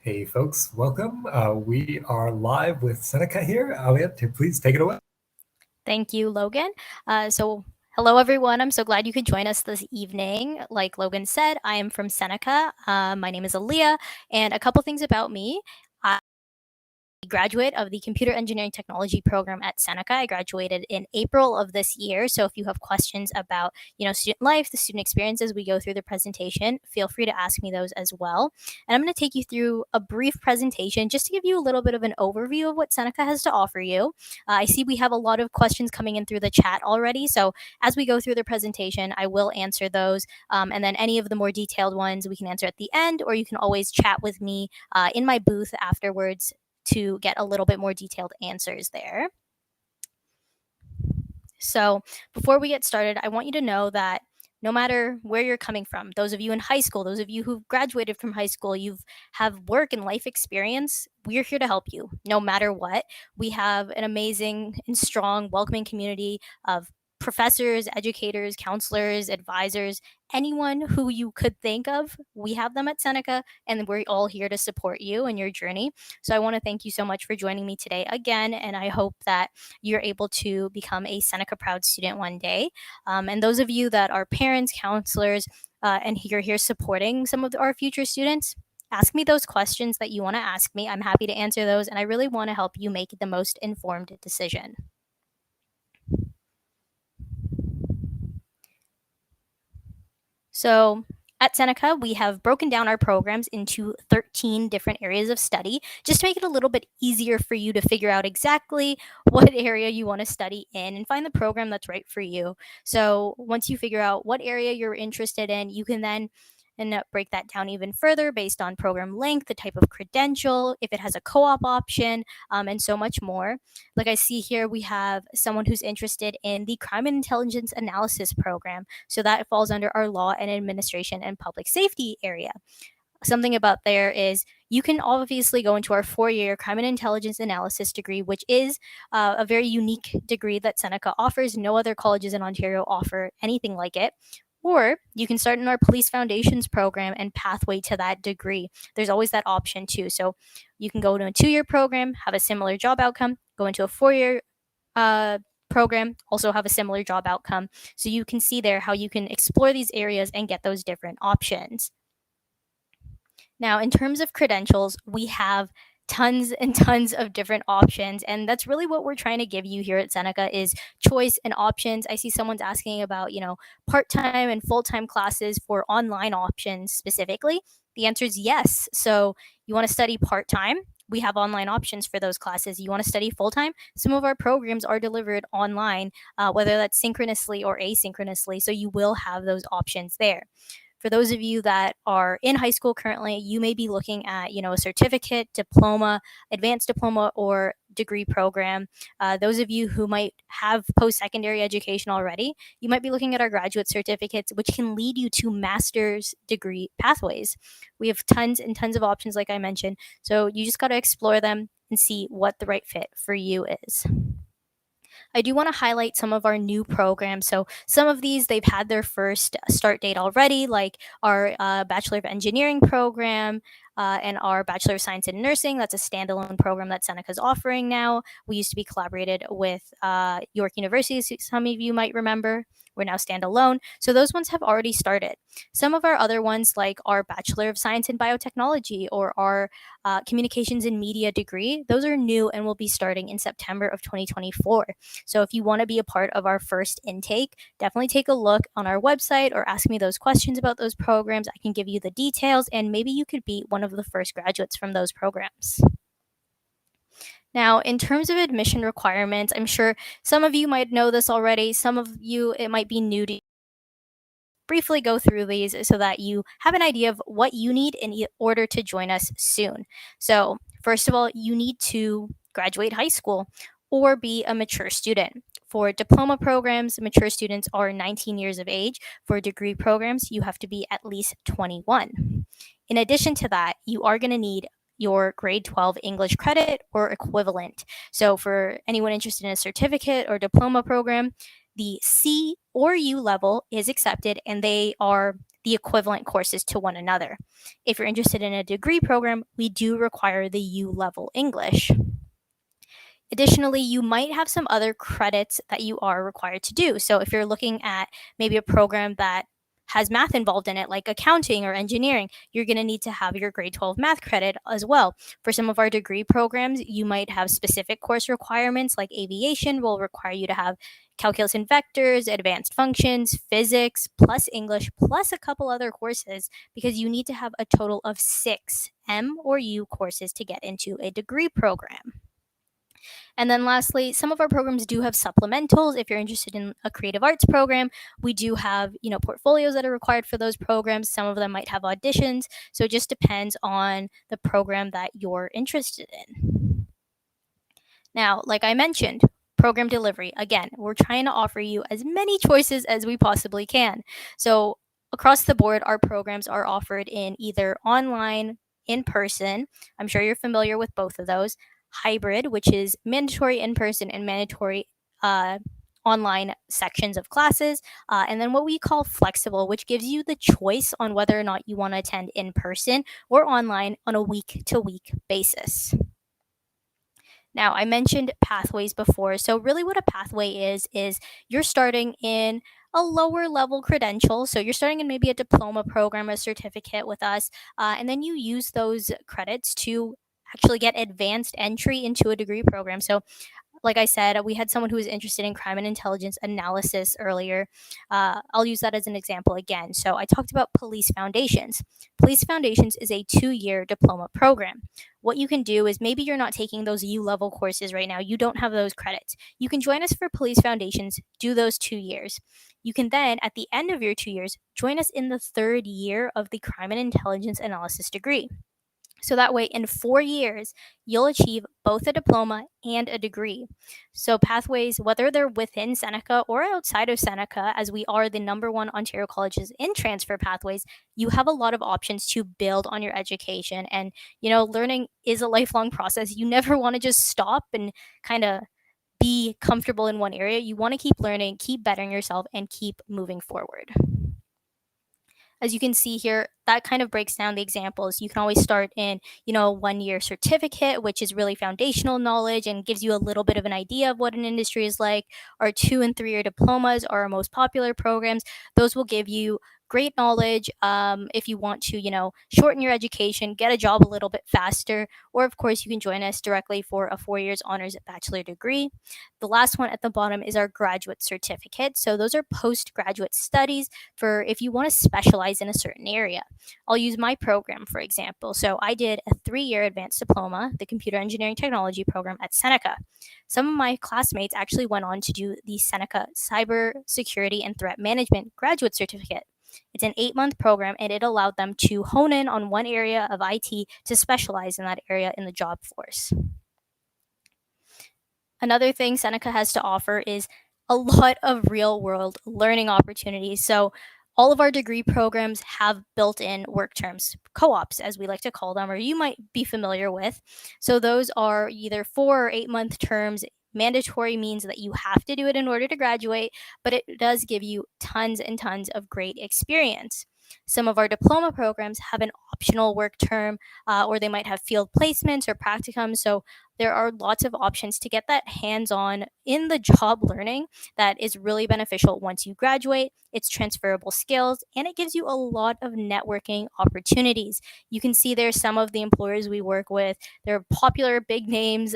Hey folks, welcome. We are live with Seneca here. Elliot, please take it away. Thank you, Logan. Hello everyone. I'm so glad you could join us this evening. Like Logan said, I am from Seneca. My name is Aaliyah, and a couple things about me. Graduate of the Computer Engineering Technology program at Seneca. I graduated in April of this year. So if you have questions about, student life, the student experience as we go through the presentation, feel free to ask me those as well. And I'm going to take you through a brief presentation just to give you a little bit of an overview of what Seneca has to offer you. I see we have a lot of questions coming in through the chat already. So as we go through the presentation, I will answer those. And then any of the more detailed ones we can answer at the end, or you can always chat with me in my booth afterwards to get a little bit more detailed answers there. So before we get started, I want you to know that no matter where you're coming from, those of you in high school, those of you who've graduated from high school, you have work and life experience, we're here to help you no matter what. We have an amazing and strong, welcoming community of professors, educators, counselors, advisors, anyone who you could think of. We have them at Seneca, and we're all here to support you in your journey. So I want to thank you so much for joining me today again, and I hope that you're able to become a Seneca Proud student one day. And those of you that are parents, counselors, and you're here supporting some of our future students, ask me those questions that you want to ask me. I'm happy to answer those, and I really want to help you make the most informed decision. So at Seneca, we have broken down our programs into 13 different areas of study just to make it a little bit easier for you to figure out exactly what area you want to study in and find the program that's right for you. So once you figure out what area you're interested in, you can then break that down even further based on program length, the type of credential, if it has a co-op option, and so much more. Like I see here, we have someone who's interested in the Crime and Intelligence Analysis program. So that falls under our law and administration and public safety area. Something about there is you can obviously go into our 4-year crime and intelligence analysis degree, which is a very unique degree that Seneca offers. No other colleges in Ontario offer anything like it. Or you can start in our police foundations program and pathway to that degree. There's always that option too. So you can go to a 2-year program, have a similar job outcome, go into a 4-year program, also have a similar job outcome. So you can see there how you can explore these areas and get those different options. Now, in terms of credentials, we have tons and tons of different options, and that's really what we're trying to give you here at Seneca is choice and options. I see someone's asking about, part-time and full-time classes for online options specifically. The answer is yes. So you want to study part-time, we have online options for those classes. You want to study full-time, some of our programs are delivered online, whether that's synchronously or asynchronously, so you will have those options there. For those of you that are in high school currently, you may be looking at, a certificate, diploma, advanced diploma, or degree program. Those of you who might have post-secondary education already, you might be looking at our graduate certificates, which can lead you to master's degree pathways. We have tons and tons of options, like I mentioned. So you just got to explore them and see what the right fit for you is. I do want to highlight some of our new programs. So some of these, they've had their first start date already, like our Bachelor of Engineering program and our Bachelor of Science in Nursing. That's a standalone program that Seneca's offering now. We used to be collaborated with York University, as some of you might remember. We're now standalone. So those ones have already started. Some of our other ones, like our Bachelor of Science in Biotechnology or our Communications and Media degree, those are new and will be starting in September of 2024. So if you want to be a part of our first intake, definitely take a look on our website or ask me those questions about those programs. I can give you the details, and maybe you could be one of the first graduates from those programs. Now, in terms of admission requirements, I'm sure some of you might know this already. Some of you, it might be new to you. Briefly go through these so that you have an idea of what you need in order to join us soon. So first of all, you need to graduate high school or be a mature student. For diploma programs, mature students are 19 years of age. For degree programs, you have to be at least 21. In addition to that, you are going to need your grade 12 English credit or equivalent. So for anyone interested in a certificate or diploma program, the C or U level is accepted, and they are the equivalent courses to one another. If you're interested in a degree program, we do require the U level English. Additionally, you might have some other credits that you are required to do. So if you're looking at maybe a program that has math involved in it, like accounting or engineering, you're going to need to have your grade 12 math credit as well. For some of our degree programs, you might have specific course requirements, like aviation will require you to have calculus and vectors, advanced functions, physics, plus English, plus a couple other courses, because you need to have a total of 6 M or U courses to get into a degree program. And then lastly, some of our programs do have supplementals. If you're interested in a creative arts program, we do have, portfolios that are required for those programs. Some of them might have auditions. So it just depends on the program that you're interested in. Now, like I mentioned, program delivery. Again, we're trying to offer you as many choices as we possibly can. So across the board, our programs are offered in either online, in person. I'm sure you're familiar with both of those. Hybrid, which is mandatory in person and mandatory online sections of classes. And then what we call flexible, which gives you the choice on whether or not you want to attend in person or online on a week to week basis. Now, I mentioned pathways before. So, really, what a pathway is you're starting in a lower level credential. So, you're starting in maybe a diploma program, a certificate with us, and then you use those credits to actually get advanced entry into a degree program. So, like I said, we had someone who was interested in crime and intelligence analysis earlier. I'll use that as an example again. So I talked about Police Foundations. Police Foundations is a 2-year diploma program. What you can do is maybe you're not taking those U level courses right now. You don't have those credits. You can join us for Police Foundations, do those 2 years. You can then, at the end of your 2 years, join us in the 3rd year of the crime and intelligence analysis degree. So that way, in 4 years, you'll achieve both a diploma and a degree. So pathways, whether they're within Seneca or outside of Seneca, as we are the #1 Ontario colleges in transfer pathways, you have a lot of options to build on your education. And, learning is a lifelong process. You never want to just stop and kind of be comfortable in one area. You want to keep learning, keep bettering yourself, and keep moving forward. As you can see here, that kind of breaks down the examples. You can always start in, a 1-year certificate, which is really foundational knowledge and gives you a little bit of an idea of what an industry is like. Our 2- and 3-year diplomas are our most popular programs. Those will give you great knowledge if you want to, shorten your education, get a job a little bit faster, or of course you can join us directly for a 4 years honors bachelor degree. The last one at the bottom is our graduate certificate. So those are postgraduate studies for if you want to specialize in a certain area. I'll use my program, for example. So I did a 3-year advanced diploma, the computer engineering technology program at Seneca. Some of my classmates actually went on to do the Seneca cyber security and threat management graduate certificate. It's an 8-month program, and it allowed them to hone in on one area of IT to specialize in that area in the job force. Another thing Seneca has to offer is a lot of real world learning opportunities. So all of our degree programs have built-in work terms, co-ops as we like to call them, or you might be familiar with. So those are either 4 or 8-month terms. Mandatory means that you have to do it in order to graduate, but it does give you tons and tons of great experience. Some of our diploma programs have an optional work term, or they might have field placements or practicums. So there are lots of options to get that hands-on in the job learning that is really beneficial once you graduate. It's transferable skills, and it gives you a lot of networking opportunities. You can see there's some of the employers we work with. They're popular, big names.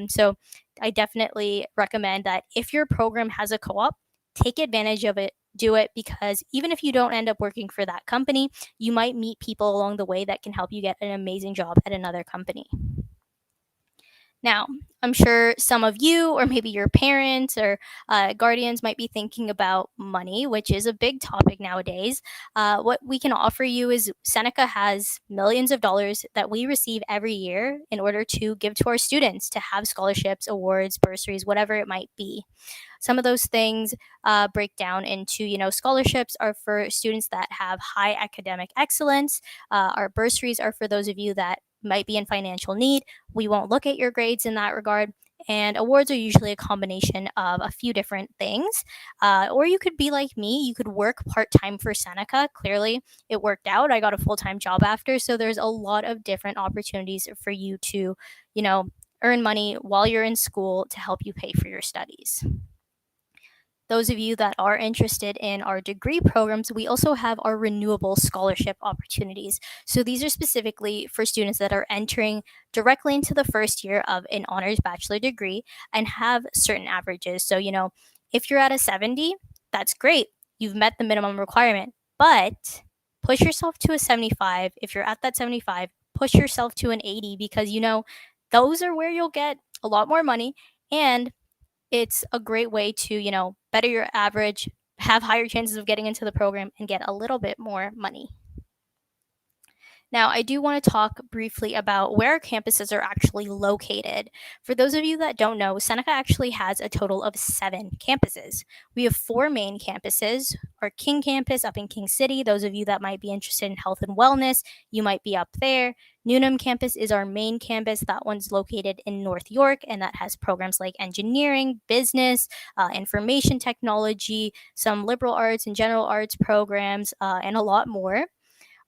So I definitely recommend that if your program has a co-op, take advantage of it. Do it, because even if you don't end up working for that company, you might meet people along the way that can help you get an amazing job at another company. Now, I'm sure some of you, or maybe your parents or guardians, might be thinking about money, which is a big topic nowadays. What we can offer you is Seneca has millions of dollars that we receive every year in order to give to our students to have scholarships, awards, bursaries, whatever it might be. Some of those things break down into, scholarships are for students that have high academic excellence. Our bursaries are for those of you that might be in financial need. We won't look at your grades in that regard. And awards are usually a combination of a few different things. Or you could be like me, you could work part time for Seneca. Clearly, it worked out. I got a full time job after. So there's a lot of different opportunities for you to, earn money while you're in school to help you pay for your studies. Those of you that are interested in our degree programs, we also have our renewable scholarship opportunities. So these are specifically for students that are entering directly into the first year of an honors bachelor degree and have certain averages. So, if you're at a 70, that's great. You've met the minimum requirement, but push yourself to a 75. If you're at that 75, push yourself to an 80 because, those are where you'll get a lot more money, and it's a great way to, better your average, have higher chances of getting into the program, and get a little bit more money. Now, I do want to talk briefly about where our campuses are actually located. For those of you that don't know, Seneca actually has a total of 7 campuses. We have 4 main campuses. Our King campus up in King City, those of you that might be interested in health and wellness, you might be up there. Newnham campus is our main campus. That one's located in North York, and that has programs like engineering, business, information technology, some liberal arts and general arts programs, and a lot more.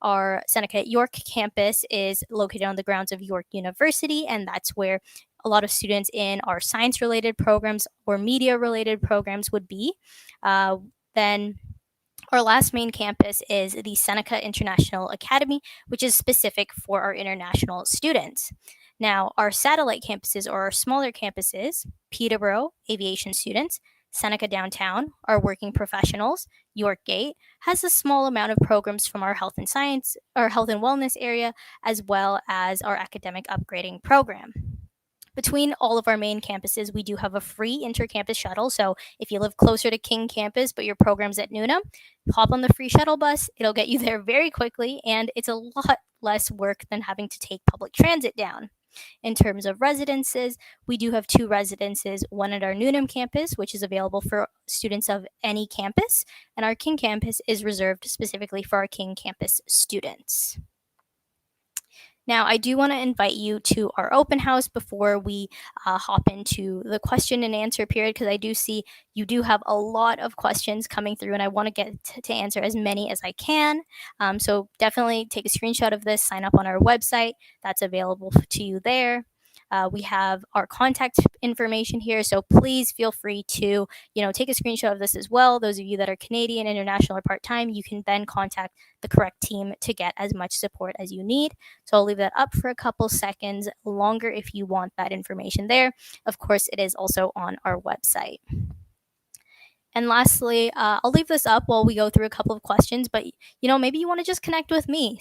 Our Seneca York campus is located on the grounds of York University, and that's where a lot of students in our science related programs or media related programs would be. Then our last main campus is the Seneca International Academy, which is specific for our international students. Now, our satellite campuses or our smaller campuses, Peterborough, aviation students, Seneca Downtown, our working professionals, York Gate, has a small amount of programs from our health and science, our health and wellness area, as well as our academic upgrading program. Between all of our main campuses, we do have a free inter-campus shuttle. So if you live closer to King campus, but your program's at Newnham, hop on the free shuttle bus. It'll get you there very quickly, and it's a lot less work than having to take public transit down. In terms of residences, we do have 2 residences, one at our Newnham campus, which is available for students of any campus, and our King campus is reserved specifically for our King campus students. Now, I do want to invite you to our open house before we hop into the question and answer period, because I do see you do have a lot of questions coming through, and I want to get to answer as many as I can. So definitely take a screenshot of this, sign up on our website. That's available to you there. We have our contact information here, so please feel free to, take a screenshot of this as well. Those of you that are Canadian, international, or part-time, you can then contact the correct team to get as much support as you need. So I'll leave that up for a couple seconds longer if you want that information there. Of course, it is also on our website. And lastly, I'll leave this up while we go through a couple of questions, but maybe you want to just connect with me.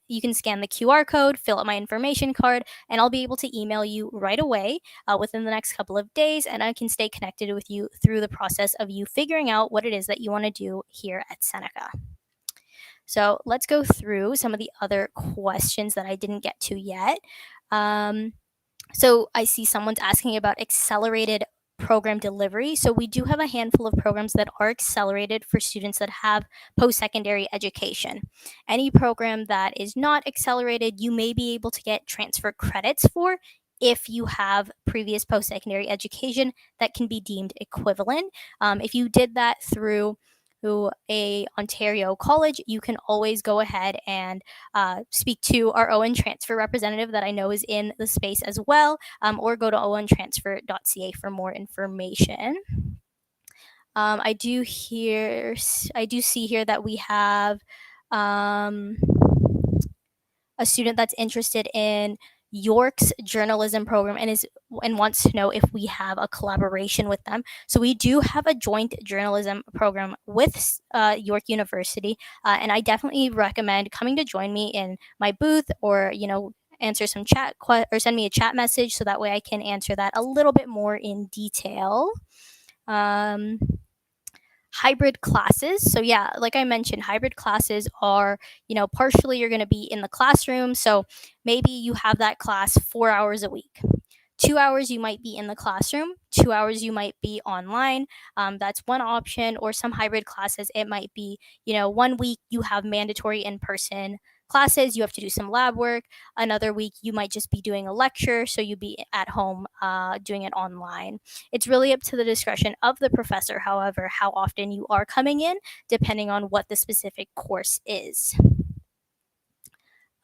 You can scan the QR code, fill out my information card, and I'll be able to email you right away within the next couple of days, and I can stay connected with you through the process of you figuring out what it is that you want to do here at Seneca. So let's go through some of the other questions that I didn't get to yet. So I see someone's asking about accelerated program delivery. So we do have a handful of programs that are accelerated for students that have post-secondary education. Any program that is not accelerated, you may be able to get transfer credits for if you have previous post-secondary education that can be deemed equivalent. If you did that through a Ontario college, you can always go ahead and speak to our ON Transfer representative that I know is in the space as well, or go to ontransfer.ca for more information. I do see here that we have a student that's interested in York's journalism program and wants to know if we have a collaboration with them. So we do have a joint journalism program with York University, and I definitely recommend coming to join me in my booth, or answer some chat or send me a chat message so that way I can answer that a little bit more in detail. Hybrid classes. So yeah, like I mentioned, hybrid classes are, partially you're going to be in the classroom. So maybe you have that class 4 hours a week. 2 hours you might be in the classroom, 2 hours you might be online. That's one option. Or some hybrid classes, it might be, 1 week you have mandatory in-person classes, you have to do some lab work. Another week, you might just be doing a lecture, so you'd be at home doing it online. It's really up to the discretion of the professor, however, how often you are coming in, depending on what the specific course is.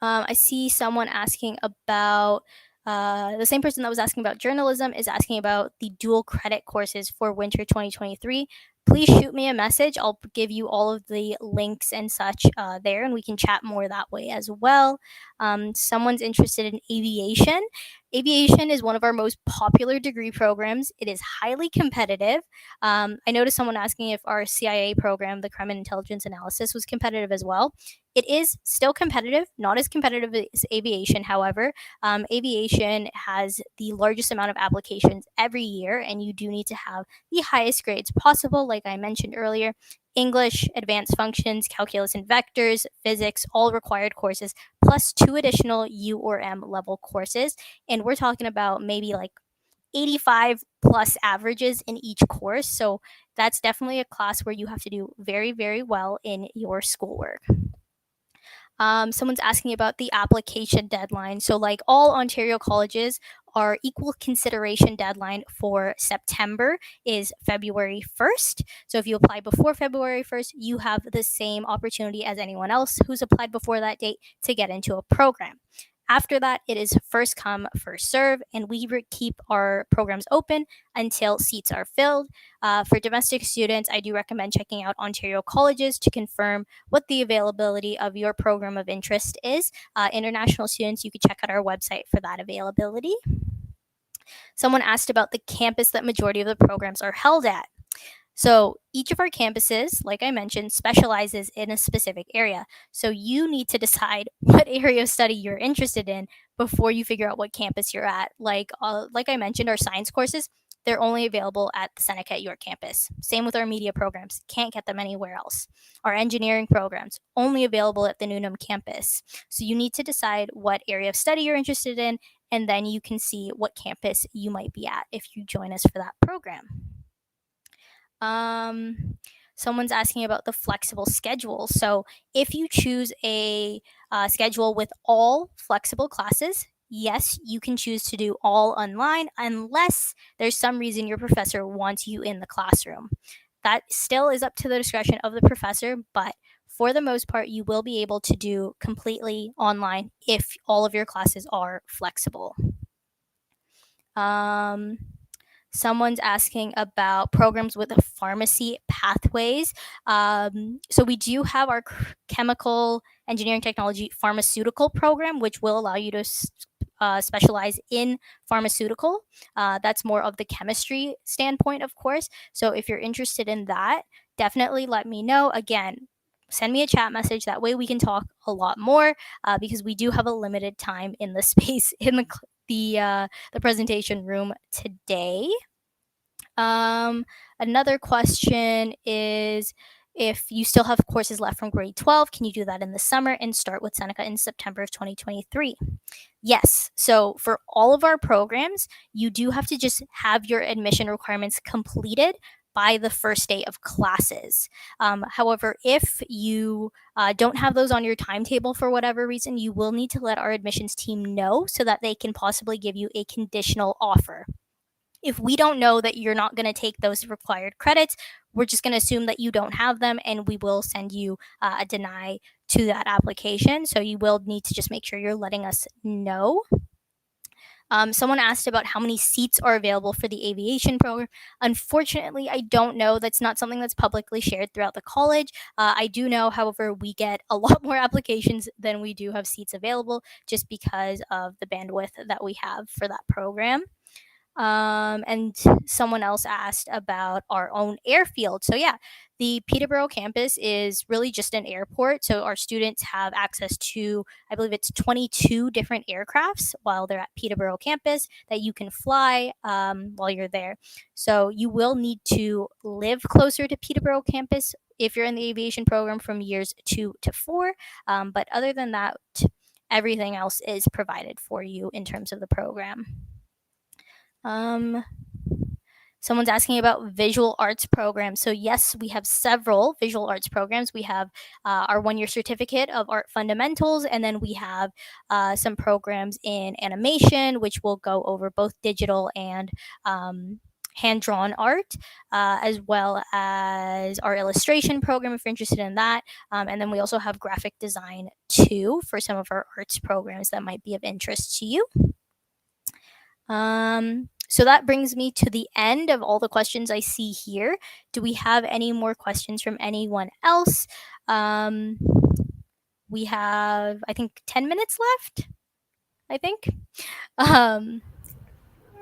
I see someone asking about the same person that was asking about journalism is asking about the dual credit courses for winter 2023. Please shoot me a message. I'll give you all of the links and such there, and we can chat more that way as well. Someone's interested in aviation. Aviation is one of our most popular degree programs. It is highly competitive. I noticed someone asking if our CIA program, the Crime and Intelligence Analysis, was competitive as well. It is still competitive, not as competitive as aviation, however. Aviation has the largest amount of applications every year, and you do need to have the highest grades possible, like I mentioned earlier. English, advanced functions, calculus and vectors, physics, all required courses, plus 2 additional U or M level courses. And we're talking about maybe like 85 plus averages in each course. So that's definitely a class where you have to do very, very well in your schoolwork. Someone's asking about the application deadline. So, like all Ontario colleges, our equal consideration deadline for September is February 1st. So, if you apply before February 1st, you have the same opportunity as anyone else who's applied before that date to get into a program. After that, it is first come, first serve, and we keep our programs open until seats are filled. For domestic students, I do recommend checking out Ontario colleges to confirm what the availability of your program of interest is. International students, you could check out our website for that availability. Someone asked about the campus that majority of the programs are held at. So each of our campuses, like I mentioned, specializes in a specific area. So you need to decide what area of study you're interested in before you figure out what campus you're at. Like I mentioned, our science courses, they're only available at the Seneca at York campus. Same with our media programs, can't get them anywhere else. Our engineering programs, only available at the Newnham campus. So you need to decide what area of study you're interested in, and then you can see what campus you might be at if you join us for that program. Someone's asking about the flexible schedule. So if you choose a schedule with all flexible classes, yes, you can choose to do all online unless there's some reason your professor wants you in the classroom. That still is up to the discretion of the professor, but for the most part, you will be able to do completely online if all of your classes are flexible. Someone's asking about programs with pharmacy pathways. So we do have our chemical engineering technology pharmaceutical program, which will allow you to specialize in pharmaceutical. That's more of the chemistry standpoint, of course. So if you're interested in that, definitely let me know. Again, send me a chat message. That way we can talk a lot more because we do have a limited time in the space in the presentation room today. Another question is, if you still have courses left from grade 12, can you do that in the summer and start with Seneca in September of 2023? Yes. So for all of our programs, you do have to just have your admission requirements completed by the first day of classes. However, if you don't have those on your timetable for whatever reason, you will need to let our admissions team know so that they can possibly give you a conditional offer. If we don't know that you're not going to take those required credits, we're just going to assume that you don't have them, and we will send you a deny to that application. So you will need to just make sure you're letting us know. Someone asked about how many seats are available for the aviation program. Unfortunately, I don't know. That's not something that's publicly shared throughout the college. I do know, however, we get a lot more applications than we do have seats available just because of the bandwidth that we have for that program. And someone else asked about our own airfield. So yeah, the Peterborough campus is really just an airport. So our students have access to, I believe it's 22 different aircrafts while they're at Peterborough campus that you can fly while you're there. So you will need to live closer to Peterborough campus if you're in the aviation program from years 2 to 4. But other than that, everything else is provided for you in terms of the program. Someone's asking about visual arts programs. So yes, we have several visual arts programs. We have our 1-year certificate of art fundamentals, and then we have some programs in animation, which will go over both digital and hand-drawn art, as well as our illustration program if you're interested in that. And then we also have graphic design too for some of our arts programs that might be of interest to you. So that brings me to the end of all the questions I see here. Do we have any more questions from anyone else? We have, I think, 10 minutes left, I think.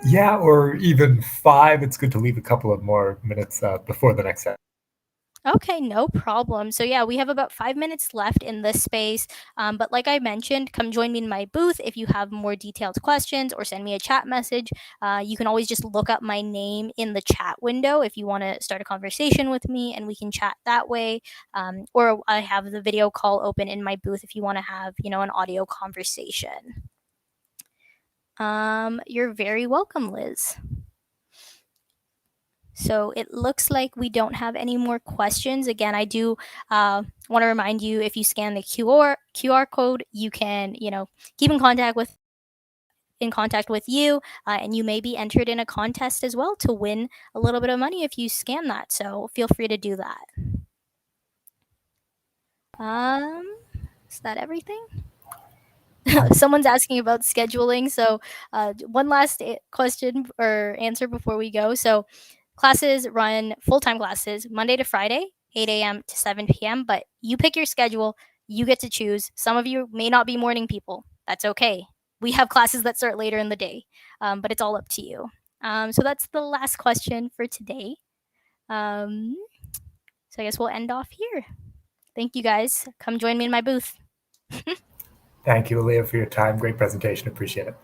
Yeah, or even 5. It's good to leave a couple of more minutes before the next session. Okay, no problem. So yeah, we have about 5 minutes left in this space. But like I mentioned, come join me in my booth if you have more detailed questions, or send me a chat message. You can always just look up my name in the chat window if you want to start a conversation with me, and we can chat that way. Or I have the video call open in my booth if you want to have, an audio conversation. You're very welcome, Liz. So it looks like we don't have any more questions. Again, I do want to remind you, if you scan the QR code, you can, keep in contact with you, and you may be entered in a contest as well to win a little bit of money if you scan that. So feel free to do that. Is that everything? Someone's asking about scheduling. So one last question or answer before we go. So classes run full-time classes Monday to Friday, 8 a.m. to 7 p.m. But you pick your schedule. You get to choose. Some of you may not be morning people. That's okay. We have classes that start later in the day, but it's all up to you. So that's the last question for today. So I guess we'll end off here. Thank you, guys. Come join me in my booth. Thank you, Aaliyah, for your time. Great presentation. Appreciate it.